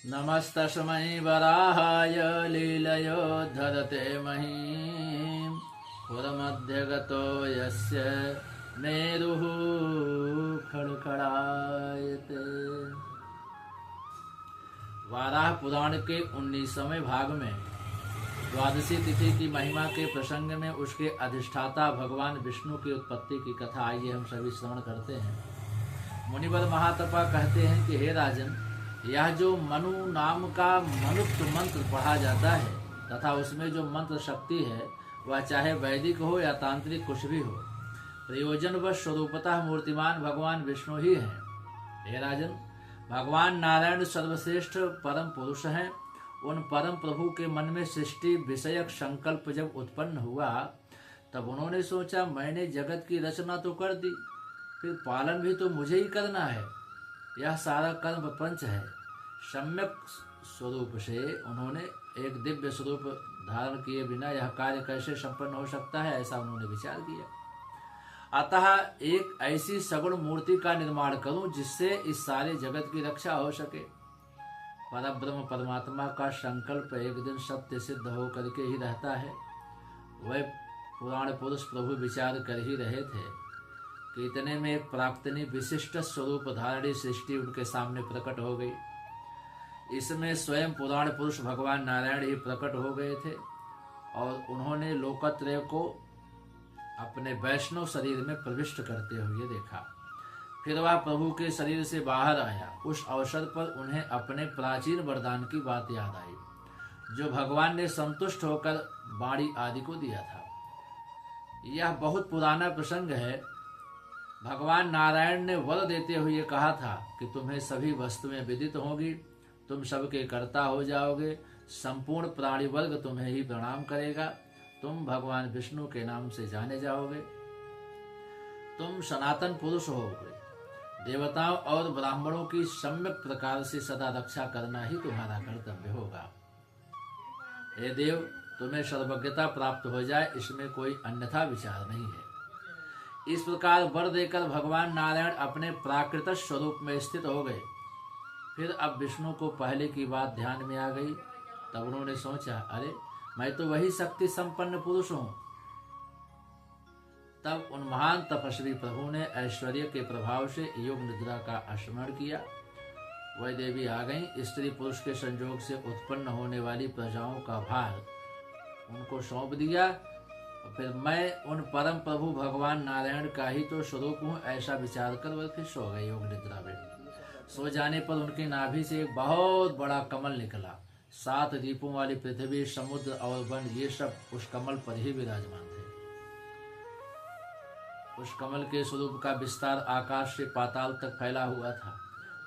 नमस्तस्मै वराहाय लीलयोद्धरते महीं पुरमध्यगतो यस्य मेरुः खड़खड़ायते। वाराह पुराण के 19वें भाग में द्वादशी तिथि की महिमा के प्रसंग में उसके अधिष्ठाता भगवान विष्णु की उत्पत्ति की कथा आइए हम सभी श्रवण करते हैं। मुनिवर महातपा कहते हैं कि हे राजन, यह जो मनु नाम का मनुत्व मंत्र पढ़ा जाता है तथा उसमें जो मंत्र शक्ति है वह चाहे वैदिक हो या तांत्रिक कुछ भी हो, प्रयोजन व स्वरूपतः मूर्तिमान भगवान विष्णु ही हैं। हे राजन, भगवान नारायण सर्वश्रेष्ठ परम पुरुष हैं। उन परम प्रभु के मन में सृष्टि विषयक संकल्प जब उत्पन्न हुआ तब उन्होंने सोचा, मैंने जगत की रचना तो कर दी, फिर पालन भी तो मुझे ही करना है। यह सारा कर्म प्रपंच है। सम्यक स्वरूप से उन्होंने एक दिव्य स्वरूप धारण किए बिना यह कार्य कैसे संपन्न हो सकता है, ऐसा उन्होंने विचार किया। अतः एक ऐसी सगुण मूर्ति का निर्माण करूं जिससे इस सारे जगत की रक्षा हो सके। परब्रह्म परमात्मा का संकल्प एक दिन सत्य सिद्ध हो करके ही रहता है। वह पुराण पुरुष प्रभु विचार कर ही रहे थे कि इतने में एक प्राप्तनी विशिष्ट स्वरूप धारणी सृष्टि उनके सामने प्रकट हो गई। इसमें स्वयं पुराण पुरुष भगवान नारायण ही प्रकट हो गए थे और उन्होंने लोकत्रय को अपने वैष्णव शरीर में प्रविष्ट करते हुए देखा। फिर वह प्रभु के शरीर से बाहर आया। उस अवसर पर उन्हें अपने प्राचीन वरदान की बात याद आई जो भगवान ने संतुष्ट होकर वाणी आदि को दिया था। यह बहुत पुराना प्रसंग है। भगवान नारायण ने वर देते हुए कहा था कि तुम्हें सभी वस्तुएं विदित होंगी, तुम सबके कर्ता हो जाओगे, संपूर्ण प्राणी वर्ग तुम्हें ही प्रणाम करेगा, तुम भगवान विष्णु के नाम से जाने जाओगे, तुम सनातन पुरुष होगे, देवताओं और ब्राह्मणों की सम्यक प्रकार से सदा रक्षा करना ही तुम्हारा कर्तव्य होगा। हे देव, तुम्हें सर्वज्ञता प्राप्त हो जाए, इसमें कोई अन्यथा विचार नहीं है। इस प्रकार वर देकर भगवान नारायण अपने प्राकृत स्वरूप में स्थित हो गए। फिर अब विष्णु को पहले की बात ध्यान में आ गई। तब उन्होंने सोचा, अरे मैं तो वही शक्ति संपन्न पुरुष हूं। तब उन महान तपस्वी प्रभु ने ऐश्वर्य के प्रभाव से योग निद्रा का स्मरण किया। वह देवी आ गई। स्त्री पुरुष के संयोग से उत्पन्न होने वाली प्रजाओं का भार उनको सौंप दिया। फिर मैं उन परम प्रभु भगवान नारायण का ही तो स्वरूप हूँ, ऐसा विचार कर वह फिर सो गए योग निद्रा में। सो जाने पर उनकी नाभि से एक बहुत बड़ा कमल निकला। 7 दीपों वाली पृथ्वी, समुद्र और वन ये सब उस कमल पर ही विराजमान थे। उस कमल के स्वरूप का विस्तार आकाश से पाताल तक फैला हुआ था।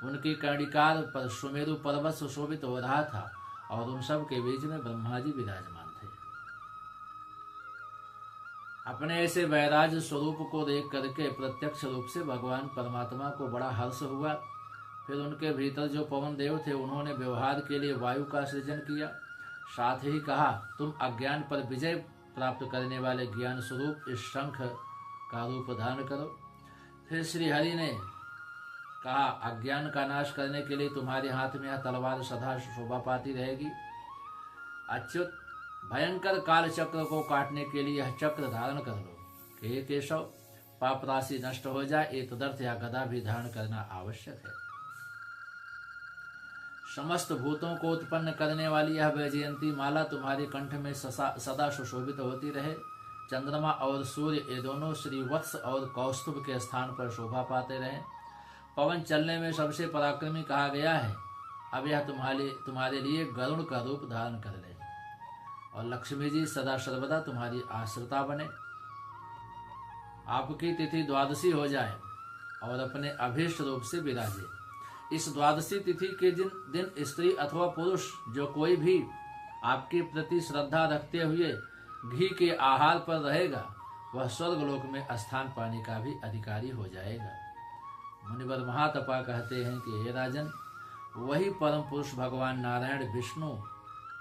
उनकी कर्णिकार पर सुमेरु पर्वत सुशोभित हो रहा था और उन सब के बीच में ब्रह्मा जी विराजमान थे। अपने ऐसे वैराज स्वरूप को देख करके प्रत्यक्ष रूप से भगवान परमात्मा को बड़ा हर्ष हुआ। फिर उनके भीतर जो पवन देव थे उन्होंने व्यवहार के लिए वायु का सृजन किया। साथ ही कहा, तुम अज्ञान पर विजय प्राप्त करने वाले ज्ञान स्वरूप इस शंख का रूप धारण करो। फिर श्री हरि ने कहा, अज्ञान का नाश करने के लिए तुम्हारे हाथ में यह तलवार सदा शोभा पाती रहेगी। अच्युत, भयंकर काल चक्र को काटने के लिए यह चक्र धारण कर लो। हे केशव, पाप राशि नष्ट हो जाए, ये तदर्थ या गदा भी धारण करना आवश्यक है। समस्त भूतों को उत्पन्न करने वाली यह वैजयंती माला तुम्हारे कंठ में सदा सुशोभित होती रहे। चंद्रमा और सूर्य ये दोनों श्री वत्स और कौस्तुभ के स्थान पर शोभा पाते रहें। पवन चलने में सबसे पराक्रमी कहा गया है। अब यह तुम्हारे लिए गरुड़ का रूप धारण कर ले और लक्ष्मी जी सदा सर्वदा तुम्हारी आश्रिता बने। आपकी तिथि द्वादशी हो जाए और अपने अभीष्ट रूप से विराजे। इस द्वादशी तिथि के दिन स्त्री अथवा पुरुष जो कोई भी आपके प्रति श्रद्धा रखते हुए घी के आहार पर रहेगा वह स्वर्गलोक में स्थान पाने का भी अधिकारी हो जाएगा। मुनिवर महातपा कहते हैं कि हे राजन, वही परम पुरुष भगवान नारायण विष्णु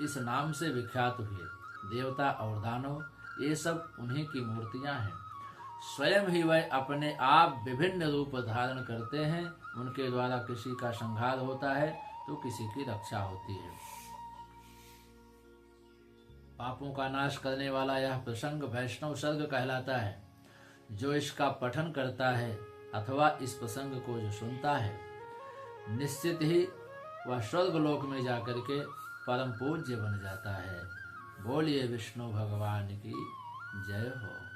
इस नाम से विख्यात हुए। देवता और दानव ये सब उन्हीं की मूर्तियां हैं। स्वयं ही वह अपने आप विभिन्न रूप धारण करते हैं। उनके द्वारा किसी का संहार होता है तो किसी की रक्षा होती है। पापों का नाश करने वाला यह प्रसंग वैष्णव सर्ग कहलाता है। जो इसका पठन करता है अथवा इस प्रसंग को जो सुनता है, निश्चित ही वह स्वर्ग लोक में जाकर के परम पूज्य बन जाता है। बोलिए विष्णु भगवान की जय हो।